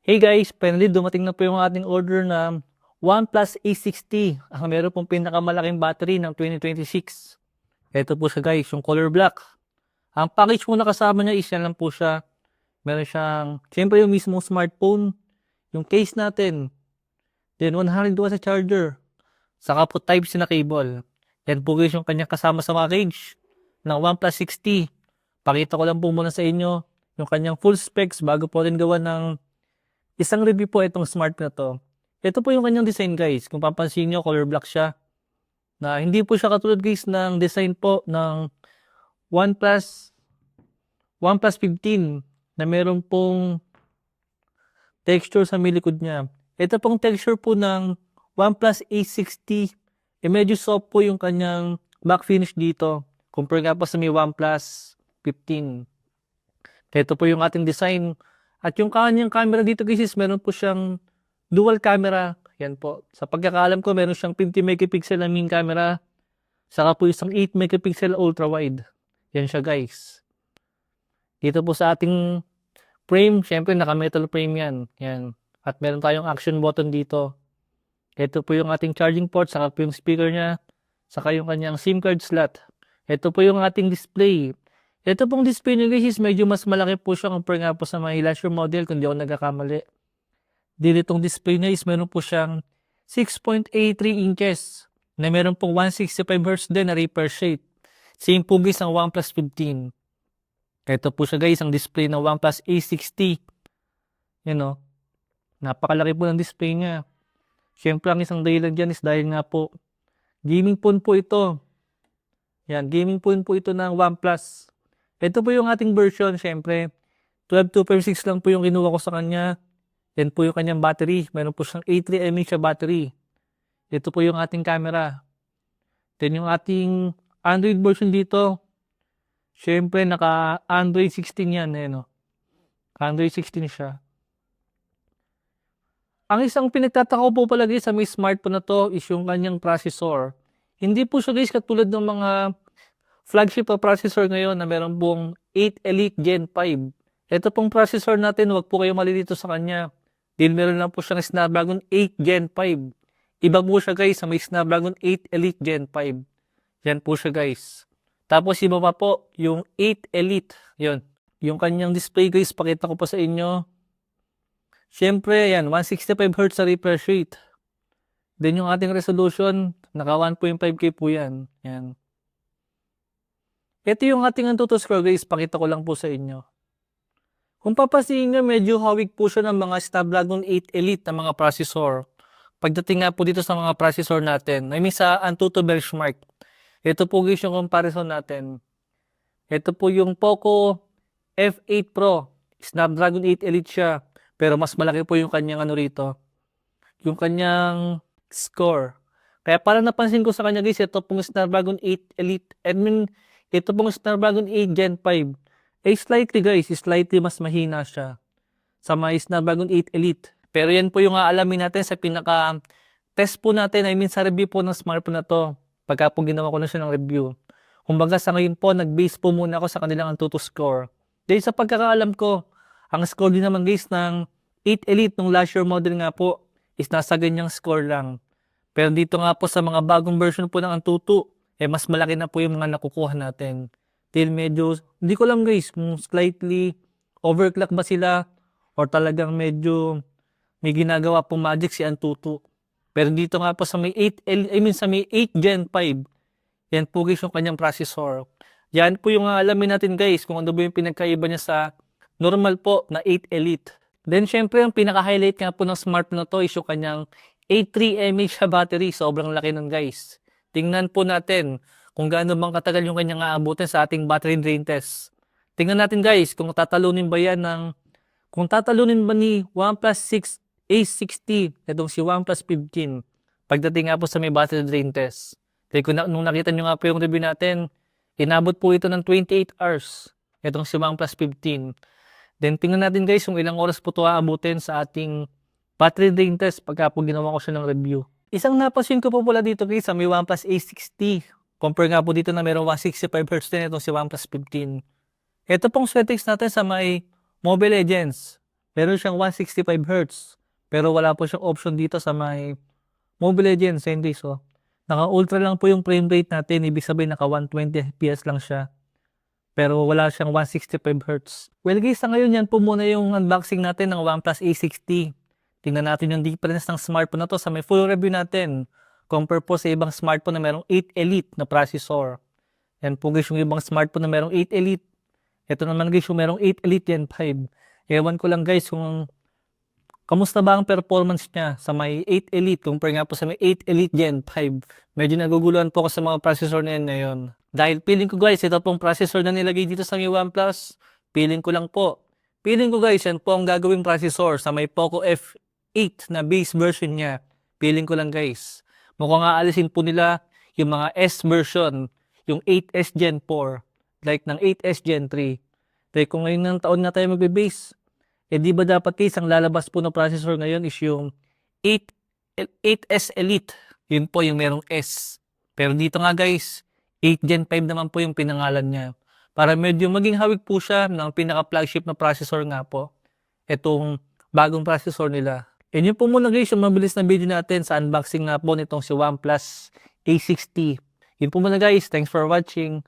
Hey guys, finally dumating na po yung ating order na OnePlus A60. Ang meron pong pinakamalaking battery ng 2026. Ito po siya guys, yung color black. Ang package po na kasama niya is yan lang po siya. Meron siyang, siyempre yung mismong smartphone, yung case natin, then 100 watts sa charger, saka po Type-C na cable. Yan po guys yung kanyang kasama sa package ng OnePlus 60. Pakita ko lang po muna sa inyo yung kanyang full specs bago po rin gawa ng isang review po itong smartphone na to. Ito po yung kanyang design guys. Kung papansin nyo, color black siya. Na hindi po siya katulad guys ng design po ng OnePlus 15 na meron pong texture sa may likod niya. Ito pong texture po ng OnePlus A60. Medyo soft po yung kanyang back finish dito. Compare nga po sa may OnePlus 15. Ito po yung ating design. At yung kanyang camera dito guys is meron po siyang dual camera. Yan po. Sa pagkakaalam ko meron siyang 50 megapixel na main camera. Saka po isang 8 megapixel ultra wide. Yan siya guys. Dito po sa ating frame, syempre naka metal frame yan. Yan. At meron tayong action button dito. Ito po yung ating charging port. Saka po yung speaker niya. Saka yung kanyang SIM card slot. Ito po yung ating display. Ito pong display nyo guys is medyo mas malaki po siya compare nga po sa mga launcher model kung di ako nagkakamali. Dito itong display niya is meron po siyang 6.83 inches na meron pong 165Hz din na refresh rate. Same po guys ang OnePlus 15. Ito po siya guys ang display ng OnePlus A60. Yan o. Napakalaki po ng display niya. Siyempre ang isang dahilan dyan is dahil nga po gaming phone po ito. Yan, gaming phone po ito ng OnePlus. Ito po yung ating version, syempre. 12256 lang po yung kinuha ko sa kanya. Yan po yung kanyang battery. Meron po siyang 83 mAh battery. Ito po yung ating camera. Then yung ating Android version dito. Syempre, naka Android 16 yan. Eh, no? Android 16 siya. Ang isang pinagtataka ko po pala guys sa may smartphone na to is yung kanyang processor. Hindi po siya guys katulad ng mga flagship processor ngayon na meron pong 8 Elite Gen 5. Ito pong processor natin, wag po kayo malilito sa kanya. Dahil meron lang po siyang Snapdragon 8 Gen 5. Iba po siya guys sa may Snapdragon 8 Elite Gen 5. Yan po siya guys. Tapos iba pa po, yung 8 Elite. Yun. Yung kanyang display guys, pakita ko pa sa inyo. Siyempre, yan, 165Hz sa refresh rate. Then yung ating resolution, naka 1.5K po yan. Yan. Ito yung ating Antutu scroll guys, pakita ko lang po sa inyo. Kung papansin nyo, medyo hawig po siya ng mga Snapdragon 8 Elite na mga processor. Pagdating nga po dito sa mga processor natin, I mean sa Antutu benchmark. Ito po guys yung comparison natin. Ito po yung Poco F8 Pro. Snapdragon 8 Elite siya. Pero mas malaki po yung kanyang ano rito. Yung kanyang score. Kaya parang napansin ko sa kanya guys, ito pong Snapdragon 8 Elite. I mean, ito pong Snapdragon 8 Gen 5. Slightly guys, slightly mas mahina siya sa may Snapdragon 8 Elite. Pero yan po yung aalamin natin sa pinaka-test po natin. I mean sa review po ng smartphone na to. Pagka po ginawa ko na siya ng review. Kumbaga sa ngayon po, nag-base po muna ako sa kanilang Antutu score. Dahil sa pagkakaalam ko, ang score din naman guys ng 8 Elite nung last year model nga po is nasa ganyang score lang. Pero dito nga po sa mga bagong version po ng Antutu, mas malaki na po yung mga nakukuha natin. Till medyo, hindi ko lang guys, kung slightly overclock ba sila or talagang medyo may ginagawa pong magic si Antutu. Pero dito nga po sa may 8, sa may 8 Gen 5, yan po guys yung kanyang processor. Yan po yung alamin natin guys kung ano ba yung pinagkaiba niya sa normal po na 8 Elite. Then syempre yung pinaka-highlight nga po ng smartphone na to is yung kanyang 83 mAh battery. Sobrang laki nun guys. Tingnan po natin kung gaano bang katagal yung kanyang aabutin sa ating battery drain test. Tingnan natin guys kung tatalunin ba yan kung tatalunin ba ni OnePlus 6 A60 itong si OnePlus 15 pagdating nga po sa may battery drain test. Kaya nung nakita nyo nga po yung review natin, inabot po ito ng 28 hours itong si OnePlus 15. Then tingnan natin guys kung ilang oras po ito aabutin sa ating battery drain test pagka po ginawa ko siya ng review. Isang napansin ko po pala dito guys sa may OnePlus A60. Compare nga po dito na mayroong 165Hz din itong si OnePlus 15. Ito pong settings natin sa may Mobile Legends. Meron siyang 165Hz. Pero wala po siyang option dito sa may Mobile Legends, Henry. So, naka-ultra lang po yung frame rate natin. Ibig sabihin, naka 120 FPS lang siya. Pero wala siyang 165Hz. Well guys, sa ngayon yan po muna yung unboxing natin ng OnePlus A60. Tingnan natin yung difference ng smartphone na to sa may full review natin. Compare po sa ibang smartphone na merong 8 Elite na processor. Yan po guys yung ibang smartphone na merong 8 Elite. Ito naman guys yung merong 8 Elite Gen 5. Ewan ko lang guys kung kamusta ba ang performance niya sa may 8 Elite compare nga po sa may 8 Elite Gen 5. Medyo naguguluhan po ako sa mga processor na yan ngayon. Dahil feeling ko guys, ito pong processor na nilagay dito sa may OnePlus, feeling ko lang po. Feeling ko guys, yan po ang gagawing processor sa may Poco F8 na base version niya. Feeling ko lang guys. Mukhang aalisin po nila yung mga S version, yung 8S Gen 4, like ng 8S Gen 3. Like kung ngayon ng taon na tayo magbe-base, di ba dapat guys, ang lalabas po ng processor ngayon is yung 8S Elite. Yun po yung merong S. Pero dito nga guys, 8 Gen 5 naman po yung pinangalan niya. Para medyo maging hawig po siya ng pinaka-flagship na processor nga po. Itong bagong processor nila. And yun po muna guys, yung mabilis na video natin sa unboxing nga po nitong si OnePlus A60. Yun po muna guys, thanks for watching.